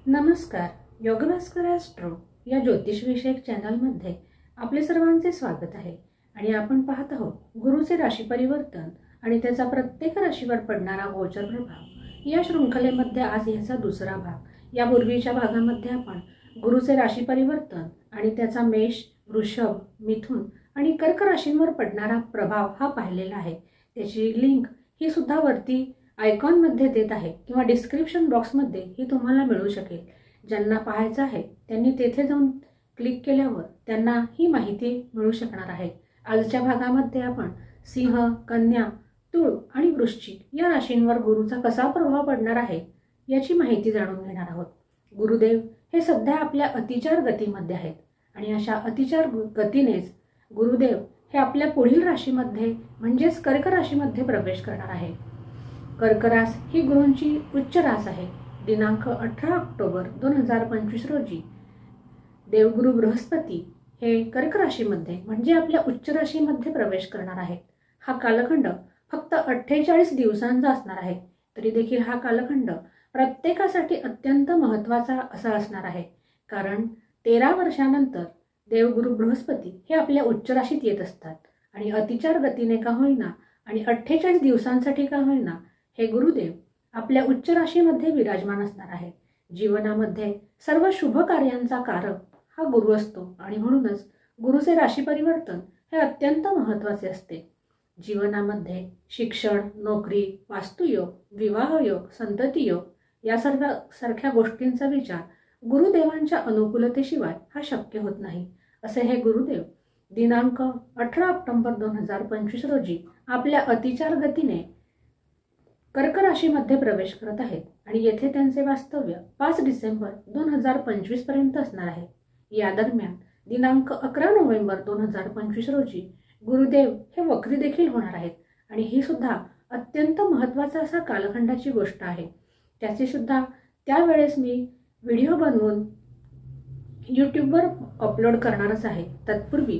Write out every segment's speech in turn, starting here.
नमस्कार. योगभास्कर ॲस्ट्रो या ज्योतिषविषयक चॅनलमध्ये आपले सर्वांचे स्वागत आहे आणि आपण पाहत आहोत गुरुचे राशी परिवर्तन आणि त्याचा प्रत्येक राशीवर पडणारा गोचर प्रभाव या शृंखलेमध्ये आज याचा दुसरा भाग। या पूर्वीच्या भागामध्ये आपण गुरुचे राशी परिवर्तन आणि त्याचा मेष, वृषभ, मिथुन आणि कर्क राशींवर पडणारा प्रभाव हा पाहिलेला आहे। त्याची लिंक ही सुद्धा वरती आयकॉन मध्ये देत आहे किंवा डिस्क्रिप्शन बॉक्स मध्ये ही तुम्हाला मिळू शकेल। ज्यांना पाहायचं आहे त्यांनी तेथे जाऊन क्लिक केल्यावर त्यांना ही माहिती मिळू शकणार आहे। आजच्या भागामध्ये आपण सिंह, कन्या, तुळ आणि वृश्चिक या राशींवर गुरुचा कसा प्रभाव पडणार आहे याची माहिती जाणून घेणार आहोत। गुरुदेव हे सध्या आपल्या अतिचार गतीमध्ये आहेत आणि अशा अतिचार गतीनेच गुरुदेव हे आपल्या पुढील राशीमध्ये म्हणजेच कर्क राशीमध्ये प्रवेश करणार आहे। कर्क रास ही गुरूंची उच्च रास आहे। दिनांक 18 ऑक्टोबर 2025 रोजी देवगुरु बृहस्पती हे कर्क राशीमध्ये म्हणजे आपल्या उच्च राशीमध्ये प्रवेश करणार आहेत। हा कालखंड फक्त 48 दिवसांचा असणार आहे, तरी देखील हा कालखंड प्रत्येकासाठी अत्यंत महत्त्वाचा असा असणार आहे, कारण 13 वर्षानंतर देवगुरु बृहस्पती हे आपल्या उच्च राशीत येत असतात आणि अतिचार गतीने का होईना आणि 48 दिवसांसाठी का होईना हे गुरुदेव आपल्या उच्च राशीमध्ये विराजमान असणार आहे। जीवनामध्ये सर्व शुभ कार्यांचा कारक हा गुरु असतो आणि म्हणूनच गुरुचे राशी परिवर्तन हे अत्यंत महत्त्वाचे असते। जीवनामध्ये शिक्षण, नोकरी, वास्तुयोग, विवाह योग, संतती योग यासारख्या गोष्टींचा विचार गुरुदेवांच्या अनुकूलतेशिवाय हा शक्य होत नाही, असे हे गुरुदेव दिनांक 18 ऑक्टोबर 2025 रोजी आपल्या अतिचार गतीने कर्क राशीमध्ये प्रवेश करत आहेत आणि येथे त्यांचे वास्तव्य 5 डिसेंबर 2025 पर्यंत असणार आहे। या दरम्यान दिनांक 11 नोव्हेंबर 2025 रोजी गुरुदेव हे वक्री देखील होणार आहेत आणि ही सुद्धा अत्यंत महत्त्वाचा असा कालखंडाची गोष्ट आहे। त्याचे सुद्धा त्यावेळेस मी व्हिडिओ बनवून यूट्यूबवर अपलोड करणारच आहे। तत्पूर्वी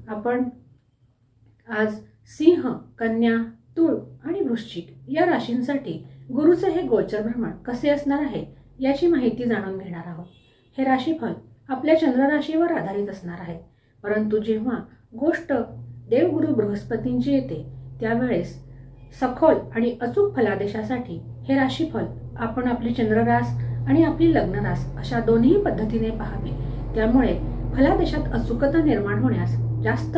आपण आज सिंह, कन्या, तुळ आणि वृश्चिक या राशींसाठी गुरुचे हे गोचर भ्रमण कसे असणार आहे याची माहिती जाणून घेणार आहोत। हे राशीफल आपल्या चंद्र राशीवर आधारित असणार आहे, परंतु जेव्हा गोष्ट देवगुरु बृहस्पतींची येते त्यावेळेस सखोल आणि अचूक फलादेशासाठी हे राशीफल आपण आपली चंद्ररास आणि आपली लग्न रास अशा दोन्ही पद्धतीने पाहावे। त्यामुळे फलादेशात अचूकता निर्माण होण्यास जास्त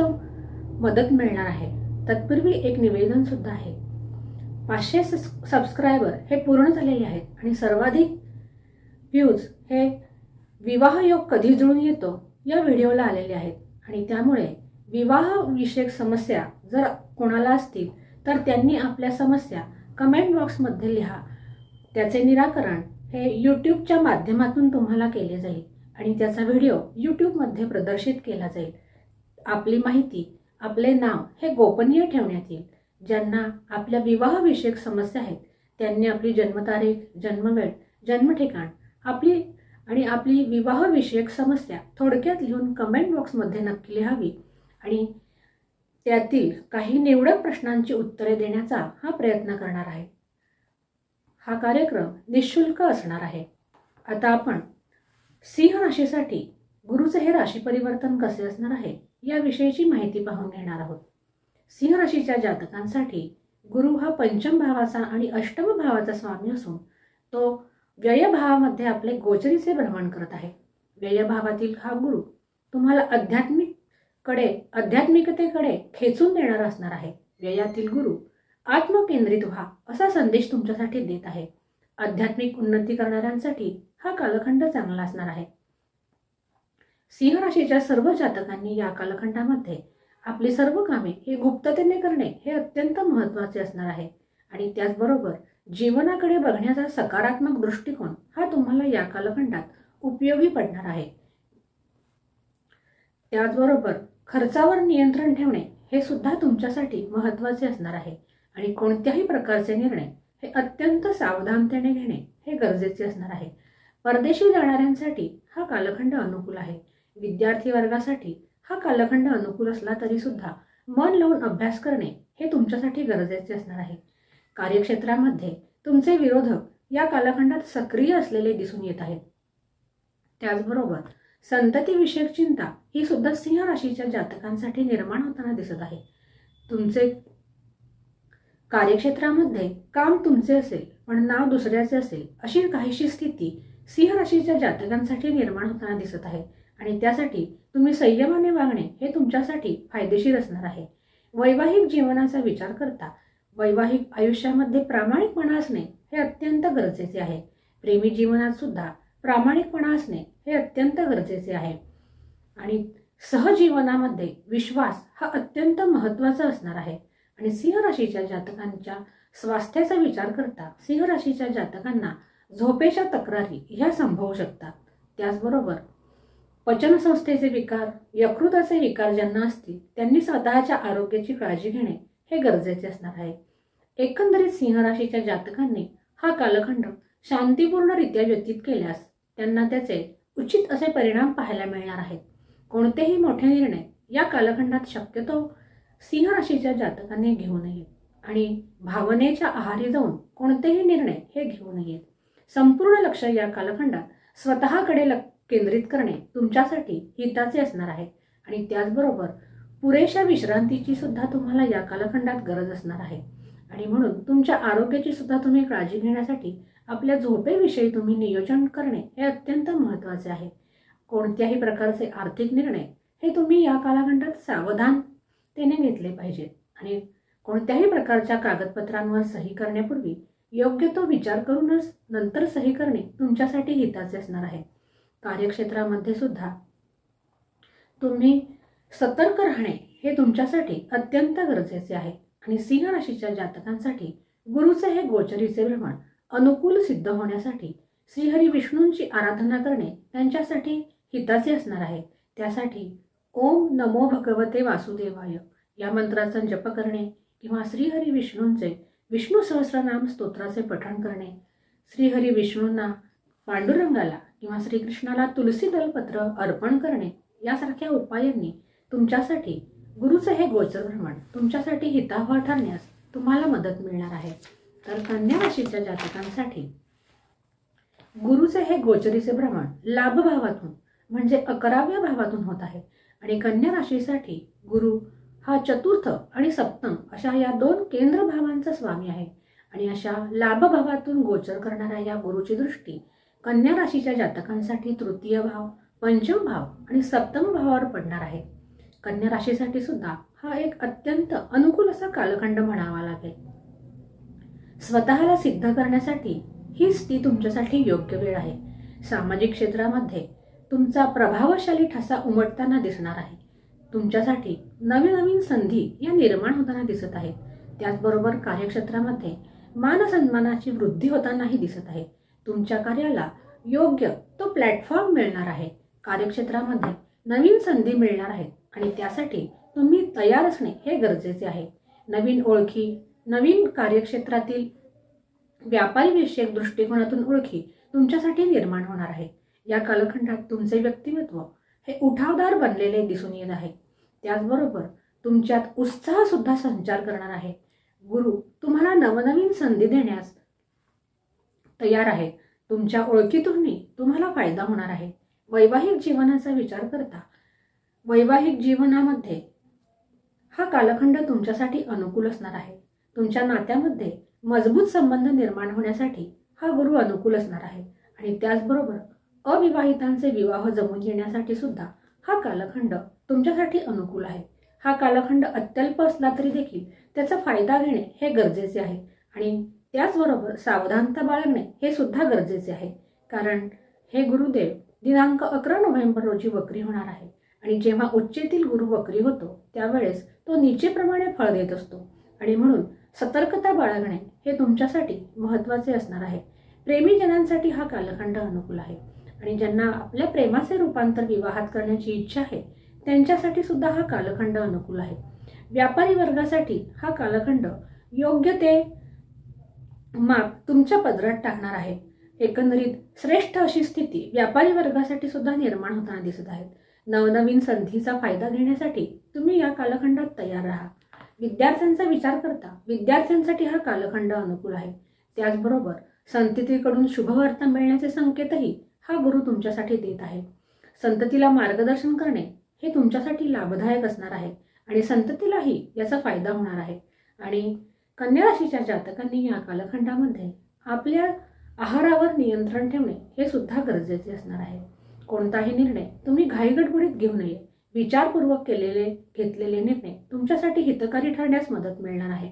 मदत मिळणार आहे। तत्पूर्वी एक निवेदन सुद्धा आहे। 500 सबस्क्रायबर हे पूर्ण झालेले आहेत आणि सर्वाधिक व्ह्यूज हे विवाह योग कधी जुळून येतो या व्हिडिओला आलेले आहेत आणि त्यामुळे विवाह विषयक समस्या जर कोणाला असतील तर त्यांनी आपल्या समस्या कमेंट बॉक्समध्ये लिहा। त्याचे निराकरण हे यूट्यूबच्या माध्यमातून तुम्हाला केले जाईल आणि त्याचा व्हिडिओ यूट्यूबमध्ये प्रदर्शित केला जाईल। आपली माहिती, आपले नाव हे गोपनीय ठेवण्यात येईल। ज्यांना आपल्या विवाह विषयक समस्या आहेत त्यांनी आपली जन्मतारीख, जन्मवेळ, जन्मठिकाण आपली विवाह विषयक समस्या थोडक्यात लिहून कमेंट बॉक्समध्ये नक्की लिहावी आणि त्यातील काही निवडक प्रश्नांची उत्तरे देण्याचा हा प्रयत्न करणार आहे। हा कार्यक्रम निःशुल्क असणार आहे। आता आपण सिंह राशीसाठी गुरुचे हे राशी परिवर्तन कसे असणार आहे याविषयीची माहिती पाहून घेणार आहोत। सिंह राशीच्या जातकांसाठी गुरु हा पंचम भावाचा आणि अष्टम भावाचा स्वामी असून तो व्यय भावामध्ये आपले गोचरीचे भ्रमण करत आहे। व्यय भावातील हा गुरु तुम्हाला आध्यात्मिकतेकडे खेचून देणारा असणार आहे। व्ययातील गुरु आत्मकेंद्रित व्हा असा संदेश तुमच्यासाठी देत आहे। आध्यात्मिक उन्नती करणाऱ्यांसाठी हा कालखंड चांगला असणार आहे। सिंह राशीच्या सर्व जातकांनी या कालखंडामध्ये आपली सर्व कामे हे गुप्ततेने करणे हे अत्यंत महत्त्वाचे असणार आहे आणि त्याचबरोबर जीवनाकडे बघण्याचा सकारात्मक दृष्टिकोन हा तुम्हाला या कालखंडात उपयोगी पडणार आहे। त्याचबरोबर खर्चावर नियंत्रण ठेवणे हे सुद्धा तुमच्यासाठी महत्त्वाचे असणार आहे आणि कोणत्याही प्रकारचे निर्णय हे अत्यंत सावधानतेने घेणे हे गरजेचे असणार आहे। परदेशी जाणाऱ्यांसाठी हा कालखंड अनुकूल आहे। विद्यार्थी वर्गासाठी हा कालखंड अनुकूल असला तरी सुद्धा मन लावून अभ्यास करणे हे तुमच्यासाठी गरजेचे असणार आहे। कार्यक्षेत्रामध्ये तुमचे विरोधक या कालखंडात सक्रिय असलेले दिसून येत आहेत। त्याचबरोबर संततीविषयक चिंता ही सुद्धा सिंह राशीच्या जातकांसाठी निर्माण होताना दिसत आहे. तुमचे कार्यक्षेत्रामध्ये काम तुमचे असेल पण नाव दुसऱ्याचे असेल अशी काहीशी स्थिती सिंह राशीच्या जातकांसाठी निर्माण होताना दिसत आहे आणि त्यासाठी तुम्ही संयमाने वागणे हे तुमच्यासाठी फायदेशीर असणार आहे. वैवाहिक जीवनाचा विचार करता वैवाहिक आयुष्यामध्ये प्रामाणिकपणा असणे हे अत्यंत गरजेचे आहे. प्रेमी जीवनात सुद्धा प्रामाणिकपणा असणे हे अत्यंत गरजेचे आहे आणि सहजीवनामध्ये विश्वास हा अत्यंत महत्त्वाचा असणार आहे. आणि सिंह राशीच्या जातकांच्या स्वास्थ्याचा विचार करता सिंह राशीच्या जातकांना झोपेच्या तक्रारी ह्या संभवू शकतात. त्याचबरोबर पचनसंस्थेचे विकार, यकृताचे विकार ज्यांना असतील त्यांनी स्वतःच्या आरोग्याची काळजी घेणे हे गरजेचे असणार आहे. एकंदरीत सिंह राशीच्या जातकांनी हा कालखंड शांतीपूर्णरित्या व्यतीत केल्यास त्यांना त्याचे उचित असे परिणाम पाहायला मिळणार आहेत. कोणतेही मोठे निर्णय या कालखंडात शक्यतो सिंह राशीच्या जातकांनी घेऊ नये आणि भावनेच्या आहारी जाऊन कोणतेही निर्णय हे घेऊ नयेत. संपूर्ण लक्ष या कालखंडात स्वतःकडे केंद्रित करणे तुमच्यासाठी हिताचे असणार आहे आणि त्याचबरोबर पुरेशा विश्रांतीची सुद्धा तुम्हाला या कालखंडात गरज असणार आहे आणि म्हणून तुमच्या आरोग्याची सुद्धा तुम्ही काळजी घेण्यासाठी आपल्या झोपेविषयी तुम्ही नियोजन करणे हे अत्यंत महत्त्वाचे आहे. कोणत्याही प्रकारचे आर्थिक निर्णय हे तुम्ही या कालखंडात सावधानतेने घेतले पाहिजेत आणि कोणत्याही प्रकारच्या कागदपत्रांवर सही करण्यापूर्वी योग्य तो विचार करूनच नंतर सही करणे तुमच्यासाठी हिताचे असणार आहे. कार्यक्षेत्रामध्ये सुद्धा तुम्ही सतर्क राहणे हे तुमच्यासाठी अत्यंत गरजेचे आहे आणि सिंह राशीच्या जातकांसाठी गुरुचे हे गोचरीचे भ्रमण अनुकूल सिद्ध होण्यासाठी श्रीहरी विष्णूंची आराधना करणे त्यांच्यासाठी हिताचे असणार आहे. त्यासाठी ओम नमो भगवते वासुदेवाय या मंत्राचा जप करणे किंवा श्रीहरी विष्णूंचे विष्णू सहस्रनाम स्तोत्राचे पठण करणे, श्रीहरी विष्णूंना पांडुरंगाला किंवा श्रीकृष्णाला तुलसी दलपत्र अर्पण करणे यासारख्या उपायांनी तुमच्यासाठी गुरुचे हे गोचर भ्रमण तुमच्यासाठी हितावह ठरण्यास तुम्हाला मदत मिळणार आहे. तर कन्या राशीच्या जातकांसाठी गुरुचे हे गोचरीचे भ्रमण लाभ भावातून म्हणजे 11व्या भावातून होत आहे आणि कन्या राशीसाठी गुरु हा चतुर्थ आणि सप्तम अशा या 2 केंद्र भावांचा स्वामी आहे आणि अशा लाभ भावातून गोचर करणाऱ्या या गुरुची दृष्टी कन्या राशीच्या जातकांसाठी तृतीय भाव, पंचम भाव आणि सप्तम भावावर पडणार आहे. कन्या राशीसाठी सुद्धा हा एक अत्यंत अनुकूल असा कालखंड म्हणावा लागेल. स्वतःला सिद्ध करण्यासाठी हीच ती तुमच्यासाठी योग्य वेळ आहे. सामाजिक क्षेत्रामध्ये तुमचा प्रभावशाली ठसा उमटताना दिसणार आहे. तुमच्यासाठी नवीन नवीन संधी या निर्माण होताना दिसत आहेत. त्याचबरोबर कार्यक्षेत्रामध्ये मान सन्मानाची वृद्धी होतानाही दिसत आहे. तुमच्या कार्याला योग्य तो प्लॅटफॉर्म मिळणार आहे. कार्यक्षेत्रामध्ये नवीन संधी मिळणार आहेत आणि त्यासाठी तुम्ही तयार असणे हे गरजेचे आहे. नवीन ओळखी, नवीन कार्यक्षेत्रातील व्यापारी विषयक दृष्टिकोनातून ओळखी तुमच्यासाठी निर्माण होणार आहे. या कालखंडात तुमचे व्यक्तिमत्व हे उठावदार बनलेले दिसून येत आहे. त्याचबरोबर तुमच्यात उत्साह सुद्धा संचार करणार आहे. गुरु तुम्हाला नवनवीन संधी देण्यास तयार आहे. तुमच्या ओळखीतूनही तुम्हाला फायदा होणार आहे. वैवाहिक जीवनाचा विचार करता वैवाहिक जीवनामध्ये हा कालखंड तुमच्यासाठी अनुकूल असणार आहे. तुमच्या नात्यामध्ये मजबूत संबंध निर्माण होण्यासाठी हा गुरु अनुकूल असणार आहे आणि त्याचबरोबर अविवाहितांचे विवाह जमून येण्यासाठी सुद्धा हा कालखंड तुमच्यासाठी अनुकूल आहे. हा कालखंड अत्यल्प असला तरी देखील त्याचा फायदा घेणे हे गरजेचे आहे आणि त्याचबरोबर सावधानता बाळगणे हे सुद्धा गरजेचे आहे. कारण हे गुरुदेव दिनांक 11 नोव्हेंबर रोजी वक्री होणार आहे आणि जेव्हा उच्चेतील गुरु वक्री होतो त्यावेळेस तो नीचेप्रमाणे फळ देत असतो आणि म्हणून सतर्कता बाळगणे हे तुमच्यासाठी महत्त्वाचे असणार आहे. प्रेमीजनांसाठी हा कालखंड अनुकूल आहे आणि ज्यांना आपल्या प्रेमाचे रूपांतर विवाहात करण्याची इच्छा आहे त्यांच्यासाठी सुद्धा हा कालखंड अनुकूल आहे. व्यापारी वर्गासाठी हा कालखंड योग्य ते माप तुमच्या पदरात टाकणार आहे. एकंदरीत श्रेष्ठ अशी स्थिती व्यापारी वर्गासाठी सुद्धा निर्माण होताना दिसत आहेत. नवनवीन संधीचा फायदा घेण्यासाठी तुम्ही या कालखंडात तयार राहा. विद्यार्थ्यांचा विचार करता विद्यार्थ्यांसाठी हा कालखंड अनुकूल आहे. त्याचबरोबर संततीकडून शुभवार्ता मिळण्याचे संकेतही हा गुरु तुमच्यासाठी देत आहे. संततीला मार्गदर्शन करणे हे तुमच्यासाठी लाभदायक असणार आहे आणि संततीलाही याचा फायदा होणार आहे. आणि कन्या राशीच्या जातकांनी या कालखंडामध्ये आपल्या आहारावर नियंत्रण ठेवणे हे सुद्धा गरजेचे असणार आहे. कोणताही निर्णय तुम्ही घाईगडबडीत घेऊ नये. विचारपूर्वक घेतलेले निर्णय तुमच्यासाठी हितकारी ठरण्यास मदत मिळणार आहे.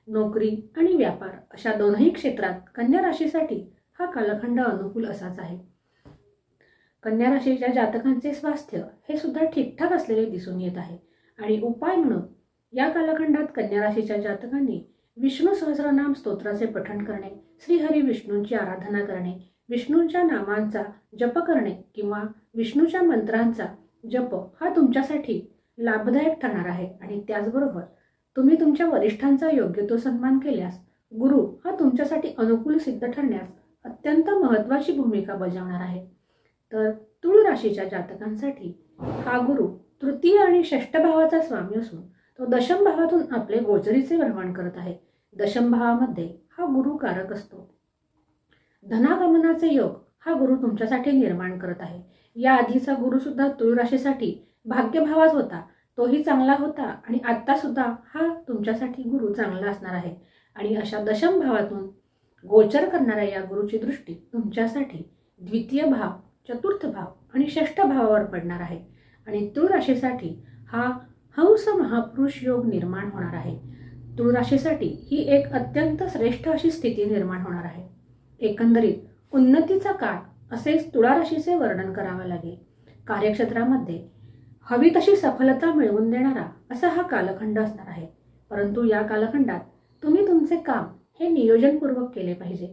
नोकरी आणि व्यापार अशा दोनही क्षेत्रात कन्या राशीसाठी हा कालखंड अनुकूल असाच आहे. कन्या राशीच्या जातकांचे स्वास्थ्य हे सुद्धा ठीकठाक असलेले दिसून येत आहे. आणि उपाय म्हणून या कालखंडात कन्या राशीच्या जातकांनी विष्णू सहस्रनाम स्तोत्राचे पठण करणे, श्रीहरी विष्णूंची आराधना करणे, विष्णूंच्या नामांचा जप करणे किंवा विष्णूच्या मंत्रांचा जप हा तुमच्यासाठी लाभदायक ठरणार आहे. आणि त्याचबरोबर तुम्ही तुमच्या वरिष्ठांचा योग्य तो सन्मान केल्यास गुरु हा तुमच्यासाठी अनुकूल सिद्ध ठरण्यास अत्यंत महत्त्वाची भूमिका बजावणार आहे. तर तुळ राशीच्या जातकांसाठी हा गुरु तृतीय आणि षष्ठ भावाचा स्वामी असून तो दशम भावातून आपले गोचरीचे भ्रमण करत आहे. दशम भावामध्ये हा गुरु कारक असतो. धनागमनाचे योग हा गुरु तुमच्यासाठी निर्माण करत आहे. या आधीचा गुरु सुद्धा तुळ राशीसाठी भाग्यभावात होता, तोही चांगला होता आणि आता सुद्धा हा तुमच्यासाठी गुरु चांगला असणार आहे. आणि अशा दशम भावातून गोचर करणाऱ्या या गुरुची दृष्टी तुमच्यासाठी द्वितीय भाव, चतुर्थ भाव आणि षष्ठ भावावर पडणार आहे. आणि तुळ राशीसाठी हा हंस महापुरुष योग निर्माण होणार आहे. तुळ राशीसाठी ही एक अत्यंत श्रेष्ठ अशी स्थिती निर्माण होणार आहे. एकंदरीत उन्नतीचा काळ असेच तुळा राशीचे वर्णन करावे लागेल. कार्यक्षेत्रामध्ये हवी तशी सफलता मिळवून देणारा असा हा कालखंड असणार आहे. परंतु या कालखंडात तुम्ही तुमचे काम हे नियोजनपूर्वक केले पाहिजे.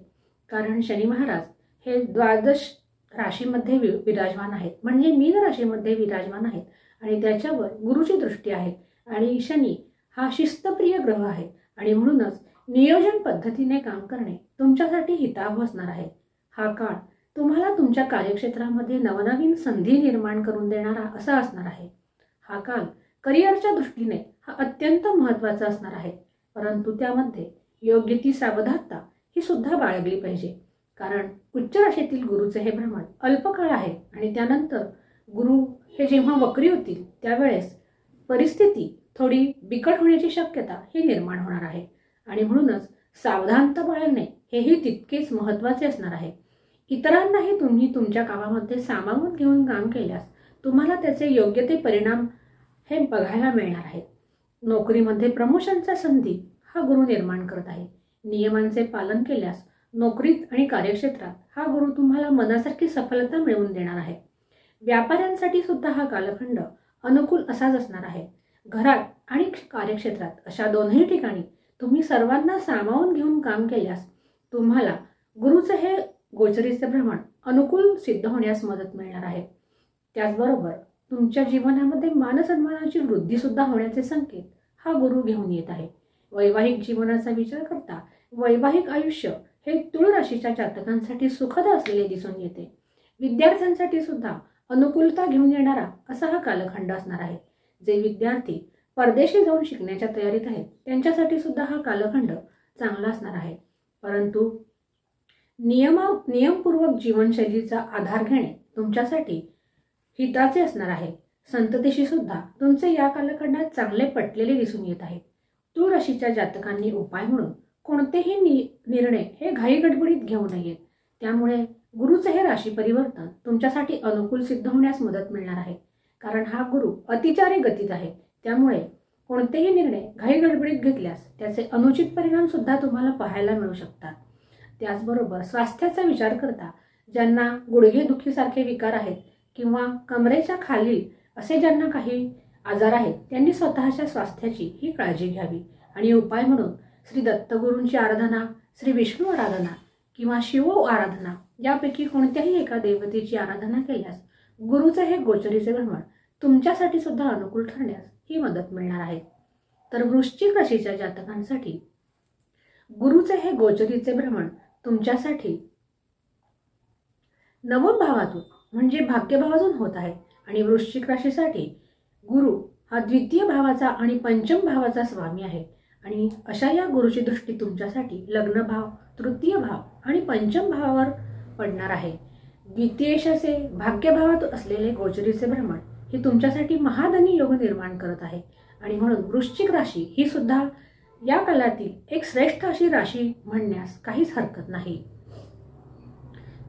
कारण शनी महाराज हे द्वादश राशीमध्ये विराजमान आहेत, म्हणजे मीन राशीमध्ये विराजमान आहेत आणि त्याच्यावर गुरुची दृष्टी आहे. आणि शनी हा शिस्तप्रिय ग्रह आहे आणि म्हणूनच नियोजन पद्धतीने काम करणे तुमच्यासाठी हितावह असणार आहे. हा काळ तुम्हाला तुमच्या कार्यक्षेत्रामध्ये नवनवीन संधी निर्माण करून देणारा असा असणार आहे. हा काळ करिअरच्या दृष्टीने हा अत्यंत महत्त्वाचा असणार आहे. परंतु त्यामध्ये योग्य ती सावधानता ही सुद्धा बाळगली पाहिजे. कारण उच्च राशीतील गुरुचे हे भ्रमण अल्पकाळ आहे आणि त्यानंतर गुरु हे जेव्हा वक्री होतील त्यावेळेस परिस्थिती थोडी बिकट होण्याची शक्यता ही निर्माण होणार आहे. आणि म्हणूनच सावधानता बाळगणे हेही तितकेच महत्त्वाचे असणार आहे. इतरांनाही तुम्ही तुमच्या कामामध्ये सामावून घेऊन काम केल्यास तुम्हाला त्याचे योग्य ते परिणाम हे बघायला मिळणार आहेत. नोकरीमध्ये प्रमोशनच्या संधी हा गुरु निर्माण करत आहे. नियमांचे पालन केल्यास नोकरीत आणि कार्यक्षेत्रात हा गुरु तुम्हाला मनासारखी सफलता मिळवून देणार आहे. व्यापाऱ्यांसाठी सुद्धा हा कालखंड अनुकूल असाच असणार आहे. घरात आणि कार्यक्षेत्रात अशा दोन्ही ठिकाणी तुम्ही सर्वांना सामावून घेऊन काम केल्यास तुम्हाला गुरुचे हे गोचरीचे भ्रमण अनुकूल सिद्ध होण्यास मदत मिळणार आहे. त्याचबरोबर तुमच्या जीवनामध्ये मानसन्मानाची वृद्धी सुद्धा होण्याचे संकेत हा गुरु घेऊन येत आहे. वैवाहिक जीवनाचा विचार करता वैवाहिक आयुष्य हे तुळ राशीच्या जातकांसाठी सुखद असलेले दिसून येते. विद्यार्थ्यांसाठी सुद्धा अनुकूलता घेऊन येणारा असा हा कालखंड असणार आहे. जे विद्यार्थी परदेशी जाऊन शिकण्याच्या तयारीत आहेत त्यांच्यासाठी सुद्धा हा कालखंड चांगला असणार आहे. परंतु नियमपूर्वक जीवनशैलीचा आधार घेणे तुमच्यासाठी हिताचे असणार आहे. संततीशी सुद्धा तुमचे या कालखंडात चांगले पटलेले दिसून येत आहे. तुळ राशीच्या जातकांनी उपाय म्हणून कोणतेही निर्णय हे घाईगडबडीत घेऊ नयेत. त्यामुळे गुरुचे हे राशी परिवर्तन तुमच्यासाठी अनुकूल सिद्ध होण्यास मदत मिळणार आहे. कारण हा गुरु अतिचारी गतीत आहे. त्यामुळे कोणतेही निर्णय घाईगडबडीत घेतल्यास त्याचे अनुचित परिणाम सुद्धा तुम्हाला पाहायला मिळू शकतात. त्याचबरोबर स्वास्थ्याचा विचार करता ज्यांना गुडघेदुखीसारखे विकार आहेत किंवा कमरेच्या खालील असे ज्यांना काही आजार आहेत त्यांनी स्वतःच्या स्वास्थ्याची ही काळजी घ्यावी. आणि उपाय म्हणून श्री दत्तगुरूंची आराधना, श्री विष्णू आराधना किंवा शिव आराधना यापैकी कोणत्याही एका देवतेची आराधना केल्यास गुरुचे हे गोचरीचे भ्रमण तुमच्यासाठी सुद्धा अनुकूल ठरण्यास ही मदत मिळणार आहे. तर वृश्चिक राशीच्या जातकांसाठी गुरुचे हे गोचरीचे भ्रमण तुमच्यासाठी नवम भावातून म्हणजे भाग्यभावातून होत आहे. आणि वृश्चिक राशीसाठी गुरु हा द्वितीय भावाचा आणि पंचम भावाचा स्वामी आहे. आणि अशा या गुरुची दृष्टी तुमच्यासाठी लग्न भाव, तृतीय भाव आणि पंचम भावावर पडणार आहे. द्वितीयेशाचे भाग्यभावात असलेले गोचरीचे भ्रमण हे तुमच्यासाठी महाधनी योग निर्माण करत आहे आणि म्हणून वृश्चिक राशी ही सुद्धा या कालातील एक श्रेष्ठ अशी राशी म्हणण्यास काहीच हरकत नाही.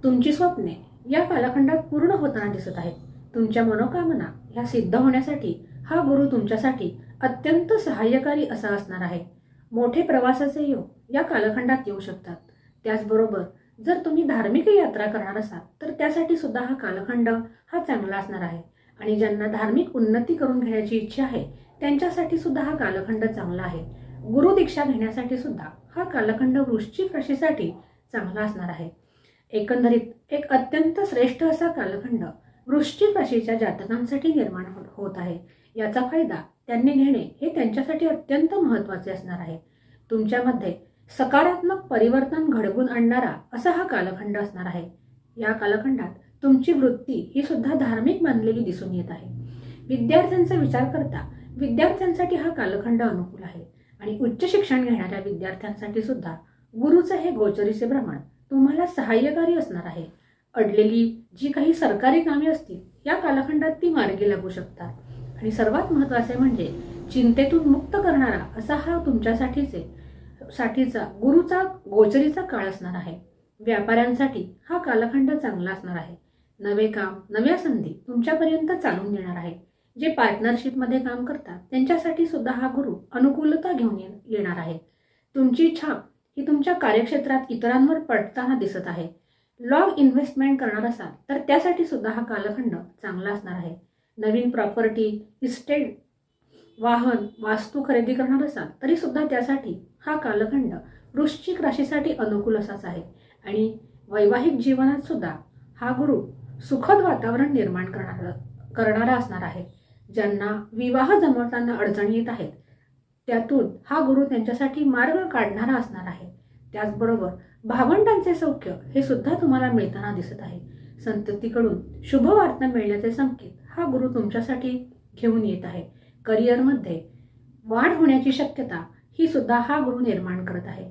तुमची स्वप्ने या कालखंडात पूर्ण होताना दिसत आहेत. तुमच्या मनोकामना ह्या सिद्ध होण्यासाठी हा गुरु तुमच्यासाठी अत्यंत सहाय्यकारी असा असणार आहे. मोठे प्रवासाचे योग या कालखंडात येऊ शकतात. त्याचबरोबर जर तुम्ही धार्मिक यात्रा करणार असाल तर त्यासाठी सुद्धा हा कालखंड हा चांगला असणार आहे आणि ज्यांना धार्मिक उन्नती करून घेण्याची इच्छा आहे त्यांच्यासाठी सुद्धा हा कालखंड चांगला आहे. गुरु दीक्षा घेण्यासाठी सुद्धा हा कालखंड वृश्चिक राशीसाठी चांगला असणार आहे. एकंदरीत एक अत्यंत श्रेष्ठ असा कालखंड वृश्चिक राशीच्या जातकांसाठी निर्माण होत आहे. याचा फायदा त्यांनी घेणे हे त्यांच्यासाठी अत्यंत महत्त्वाचे असणार आहे. तुमच्यामध्ये सकारात्मक परिवर्तन घडवून आणणारा असा हा कालखंड असणार आहे. या कालखंडात तुमची वृत्ती ही सुद्धा धार्मिक मानलेली दिसून येत आहे. विद्यार्थ्यांचा विचार करता विद्यार्थ्यांसाठी हा कालखंड अनुकूल आहे आणि उच्च शिक्षण घेणाऱ्या विद्यार्थ्यांसाठी सुद्धा गुरुचे हे गोचरीचे भ्रमण तुम्हाला सहाय्यकारी असणार आहे. अडलेली जी काही सरकारी कामे असतील या कालखंडात ती मार्गी लागू शकतात आणि सर्वात महत्त्वाचे म्हणजे चिंतेतून मुक्त करणारा असा हा तुमच्यासाठीचा गुरुचा गोचरीचा काळ असणार आहे. व्यापाऱ्यांसाठी हा कालखंड चांगला असणार आहे. नवे काम नव्या संधी तुमच्यापर्यंत चालून येणार आहे. जे पार्टनरशिपमध्ये काम करतात त्यांच्यासाठी सुद्धा हा गुरु अनुकूलता घेऊन येणार आहे. तुमची छाप ही तुमच्या कार्यक्षेत्रात इतरांवर पडताना दिसत आहे. लॉंग इन्व्हेस्टमेंट करणार असाल तर त्यासाठी सुद्धा हा कालखंड चांगला असणार आहे. नवीन प्रॉपर्टी इस्टेट वाहन वास्तू खरेदी करणार असाल तरी सुद्धा त्यासाठी हा कालखंड वृश्चिक राशीसाठी अनुकूल असाच आहे आणि वैवाहिक जीवनात सुद्धा हा गुरु सुखद वातावरण निर्माण करणारा असणार आहे. ज्यांना विवाह जमवताना अडचणी येत आहेत त्यातून हा गुरु त्यांच्यासाठी मार्ग काढणारा असणार आहे. त्याचबरोबर भावंडांचे सौख्य हे सुद्धा तुम्हाला मिळताना दिसत आहे. संततीकडून शुभ वार्ता मिळण्याचे संकेत हा गुरु तुमच्यासाठी घेऊन येत आहे. करिअरमध्ये वाढ होण्याची शक्यता ही सुद्धा हा गुरु निर्माण करत आहे.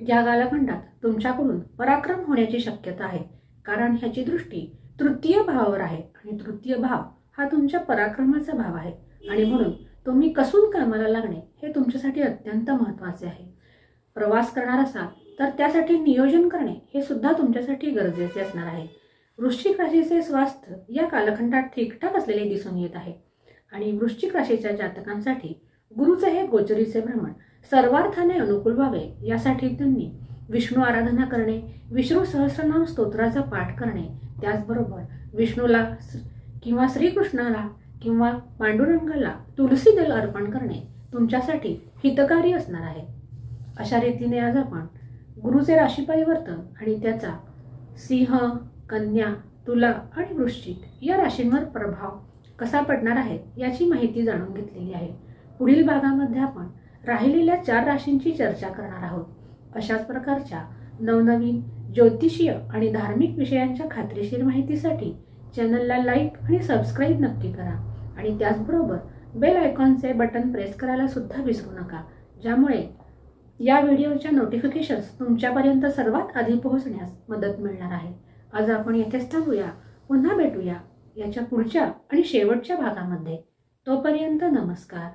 या कालखंडात तुमच्याकडून पराक्रम होण्याची शक्यता आहे कारण ह्याची दृष्टी तृतीय भावावर आहे आणि तृतीय भाव हा तुमच्या पराक्रमाचा भाव आहे आणि म्हणून तुम्ही कसून कामाला लागणे हे तुमच्यासाठी अत्यंत महत्त्वाचे आहे. प्रवास करणार असाल तर त्यासाठी नियोजन करणे हे सुद्धा तुमच्यासाठी गरजेचे असणार आहे. वृश्चिक राशीचे स्वास्थ्य या कालखंडात ठीकठाक असलेले दिसून येत आहे आणि वृश्चिक राशीच्या जातकांसाठी गुरुचे हे गोचरीचे भ्रमण सर्वार्थाने अनुकूल व्हावे यासाठी त्यांनी विष्णू आराधना करणे, विष्णू सहस्रनाम स्तोत्राचा पाठ करणे, त्याचबरोबर विष्णूला किंवा श्रीकृष्णाला किंवा पांडुरंगाला तुलसी दल अर्पण करणे तुमच्यासाठी हितकारी असणार आहे. अशा रीतीने आज आपण गुरुचे राशी परिवर्तन आणि त्याचा सिंह, कन्या, तुला आणि वृश्चिक या राशींवर प्रभाव कसा पडणार आहे याची माहिती जाणून घेतलेली आहे. पुढील भागामध्ये आपण राहिलेल्या 4 राशींची चर्चा करणार आहोत. अशाच प्रकारच्या नवनवीन ज्योतिषीय आणि धार्मिक विषयांच्या खात्रीशीर माहितीसाठी चॅनलला लाईक आणि सबस्क्राईब नक्की करा आणि त्याचबरोबर बेल आयकॉनचे बटन प्रेस करायला सुद्धा विसरू नका, ज्यामुळे या व्हिडिओच्या नोटिफिकेशन्स तुमच्यापर्यंत सर्वात आधी पोहोचण्यास मदत मिळणार आहे. आज आपण येथेच थांबूया. पुन्हा भेटूया याच्या पुढच्या आणि शेवटच्या भागामध्ये. तोपर्यंत नमस्कार.